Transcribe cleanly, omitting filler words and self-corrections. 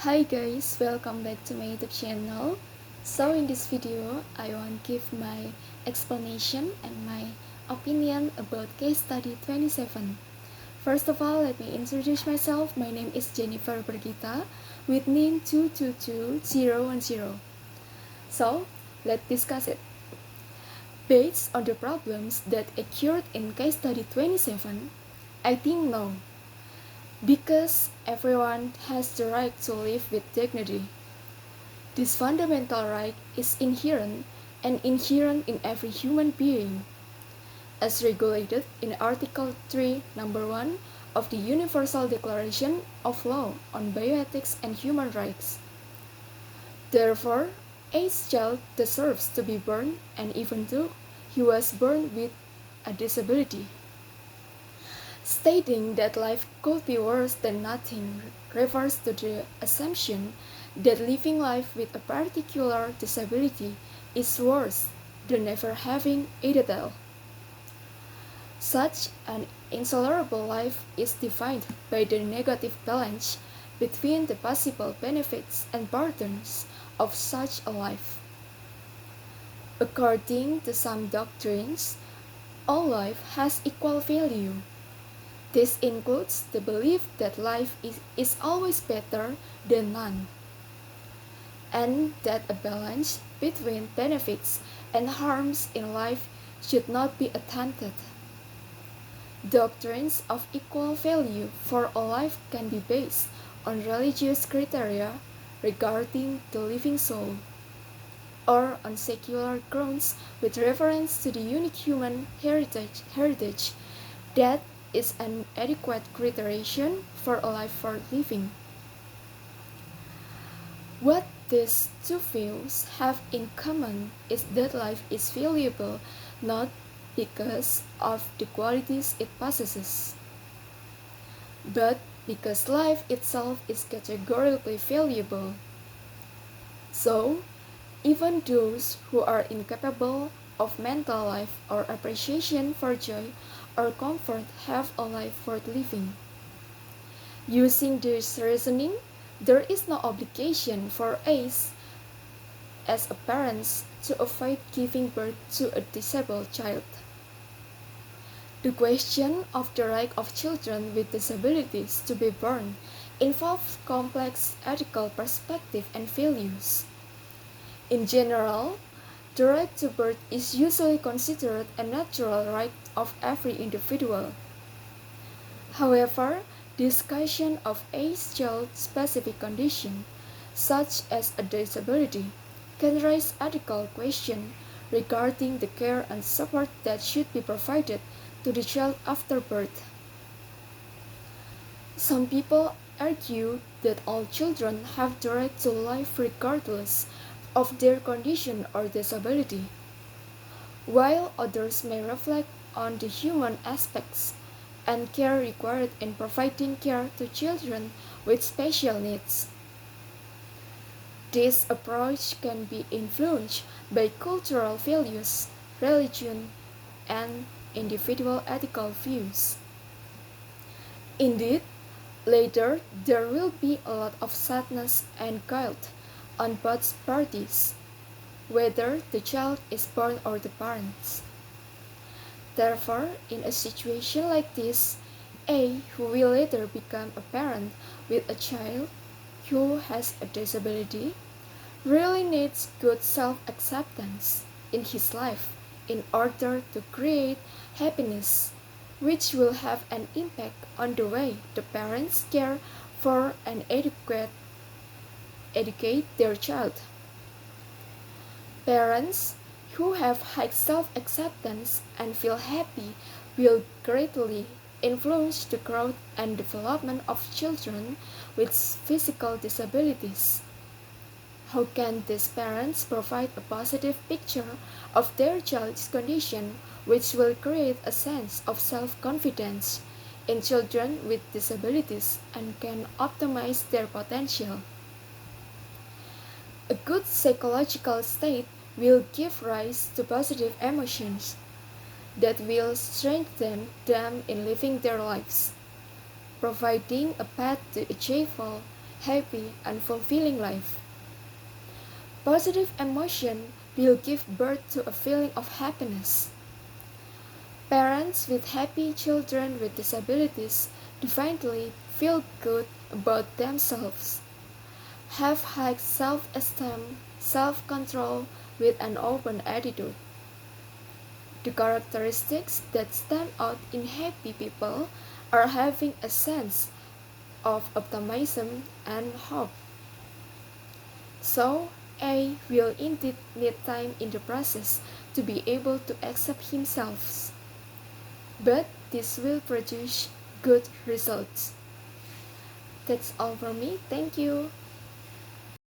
Hi guys, welcome back to my YouTube channel. So in this video, I want to give my explanation and my opinion about case study 27. First of all, let me introduce myself. My name is Jhennifer Bergitha with NIM 222010. So, let's discuss it. Based on the problems that occurred in case study 27, I think no. Because everyone has the right to live with dignity. This fundamental right is inherent in every human being, as regulated in Article 3, Number 1 of the Universal Declaration of Law on Bioethics and Human Rights. Therefore, a child deserves to be born, and even though he was born with a disability. Stating that life could be worse than nothing refers to the assumption that living life with a particular disability is worse than never having it at all. Such an intolerable life is defined by the negative balance between the possible benefits and burdens of such a life. According to some doctrines, all life has equal value. This includes the belief that life is always better than none, and that a balance between benefits and harms in life should not be attempted. Doctrines of equal value for a life can be based on religious criteria regarding the living soul, or on secular grounds with reference to the unique human heritage that is an adequate criterion for a life worth living. What these two views have in common is that life is valuable not because of the qualities it possesses, but because life itself is categorically valuable. So, even those who are incapable of mental life or appreciation for joy or comfort have a life worth living. Using this reasoning, there is no obligation for us as a parents to avoid giving birth to a disabled child. The question of the right of children with disabilities to be born involves complex ethical perspective and values. In general, the right to birth is usually considered a natural right of every individual. However, discussion of a child-specific condition, such as a disability, can raise ethical questions regarding the care and support that should be provided to the child after birth. Some people argue that all children have the right to life regardless of their condition or disability, while others may reflect on the human aspects and care required in providing care to children with special needs. This approach can be influenced by cultural values, religion, and individual ethical views. Indeed, later there will be a lot of sadness and guilt on both parties, whether the child is born or the parents. Therefore, in a situation like this, A, who will later become a parent with a child who has a disability, really needs good self-acceptance in his life in order to create happiness, which will have an impact on the way the parents care for and educate their child. Parents who have high self-acceptance and feel happy will greatly influence the growth and development of children with physical disabilities. How can these parents provide a positive picture of their child's condition, which will create a sense of self-confidence in children with disabilities and can optimize their potential? A good psychological state will give rise to positive emotions that will strengthen them in living their lives, providing a path to achievable happy, and fulfilling life. Positive emotion will give birth to a feeling of happiness. Parents with happy children with disabilities definitely feel good about themselves, have high self-esteem, self-control with an open attitude. The characteristics that stand out in happy people are having a sense of optimism and hope. So, A will indeed need time in the process to be able to accept himself, but this will produce good results. That's all from me. Thank you.